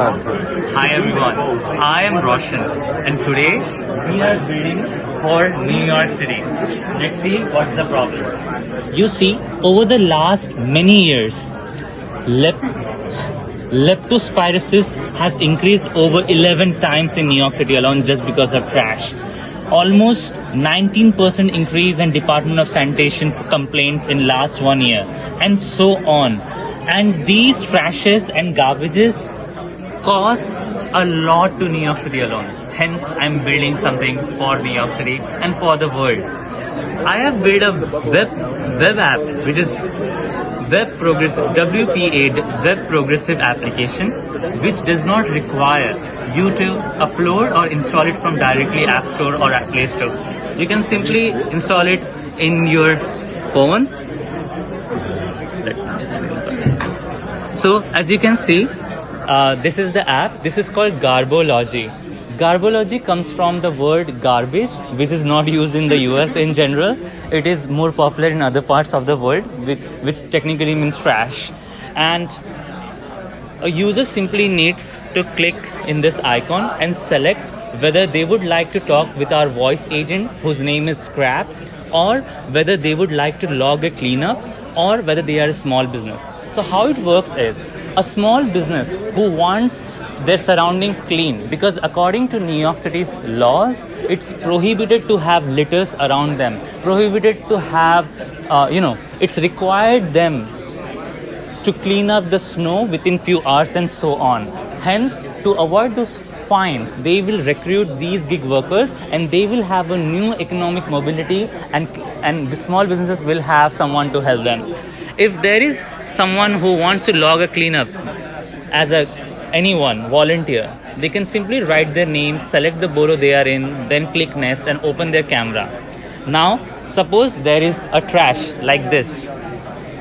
Hi everyone, I am Roshan and today we are building for New York City. Let's see what's the problem. You see, over the last many years, leptospirosis has increased over 11 times in New York City alone just because of trash. Almost 19% increase in Department of Sanitation complaints in last 1 year and so on. And these trashes and garbages cost a lot to New York City alone. Hence, I'm building something for New York City and for the world. I have built a web app which is Web Progressive WPA Web Progressive application, which does not require you to upload or install it from directly App Store or Play Store. You can simply install it in your phone. So as you can see, this is the app. This is called Garbology. Garbology comes from the word garbage, which is not used in the US in general. It is more popular in other parts of the world, which technically means trash. And a user simply needs to click in this icon and select whether they would like to talk with our voice agent, whose name is Scrap, or whether they would like to log a cleanup, or whether they are a small business. So how it works is, a small business who wants their surroundings clean, because according to New York City's laws, it's prohibited to have litters around them, prohibited to have, it's required them to clean up the snow within few hours and so on. Hence, to avoid those fines, they will recruit these gig workers and they will have a new economic mobility, and small businesses will have someone to help them. If there is someone who wants to log a cleanup as anyone, volunteer, they can simply write their name, select the borough they are in, then click next and open their camera. Now, suppose there is a trash like this,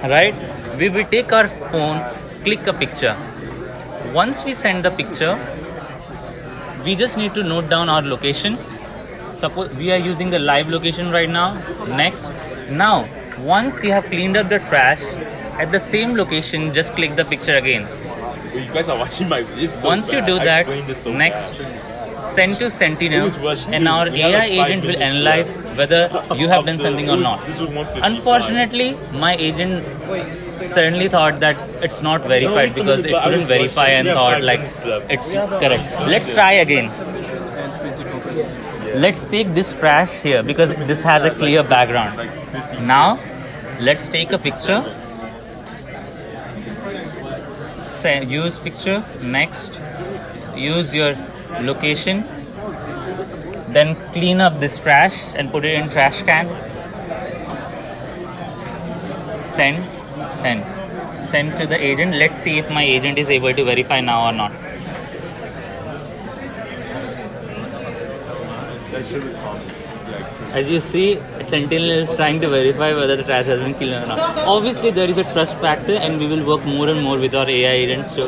right? We will take our phone, click a picture. Once we send the picture, we just need to note down our location. Suppose we are using the live location right now. Next. Now, once you have cleaned up the trash, at the same location, just click the picture again. You guys are watching my videos. Once you do that, next, send to Sentinel, and our AI agent will analyze whether you have done something or not. Unfortunately, my agent certainly thought that it's not verified because it couldn't verify and thought like it's correct. Let's try again. Let's take this trash here because this has a clear background. Now, let's take a picture. Use picture. Next, use your location. Then clean up this trash and put it in trash can. Send to the agent. Let's see if my agent is able to verify now or not. As you see, Sentinel is trying to verify whether the trash has been cleaned or not. Obviously, there is a trust factor, and we will work more and more with our AI agents to,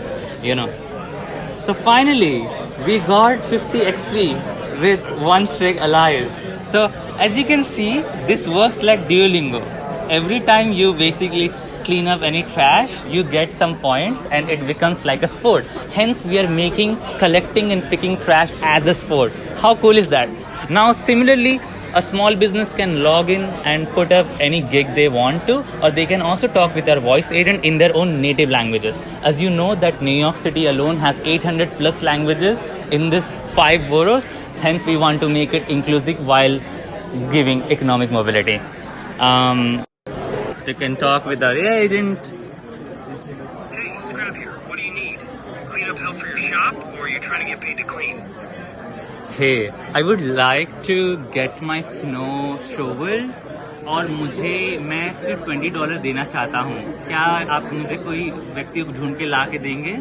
So finally, we got 50 XP with one streak alive. So as you can see, this works like Duolingo. Every time you basically clean up any trash, you get some points and it becomes like a sport. Hence, we are making collecting and picking trash as a sport. How cool is that? Now, similarly, a small business can log in and put up any gig they want to, or they can also talk with their voice agent in their own native languages. As you know that New York City alone has 800 plus languages in this 5 boroughs. Hence, we want to make it inclusive while giving economic mobility. You can talk with our AI agent. Hey, Scrap here. What do you need? Cleanup help for your shop, or are you trying to get paid to clean? Hey, I would like to get my snow shovel और मैं सिर्फ $20 देना चाहता हूँ. क्या आप मुझे कोई व्यक्ति को ढूंढ के ला के देंगे?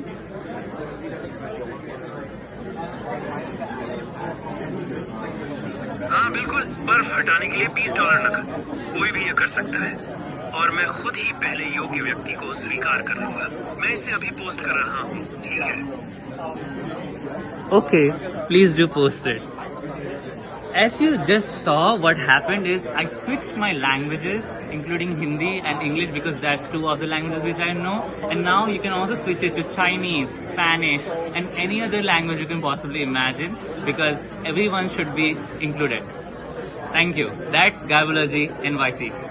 हाँ बिल्कुल, बर्फ हटाने के लिए $20 नकद. कोई भी ये कर सकता है और मैं खुद ही पहले योग्य व्यक्ति को स्वीकार कर लूंगा. मैं इसे अभी पोस्ट कर रहा हूँ, ठीक है? Okay, please do post it. As you just saw, what happened is I switched my languages, including Hindi and English, because that's two of the languages which I know. And now you can also switch it to Chinese, Spanish, and any other language you can possibly imagine, because everyone should be included. Thank you. That's Garbology NYC.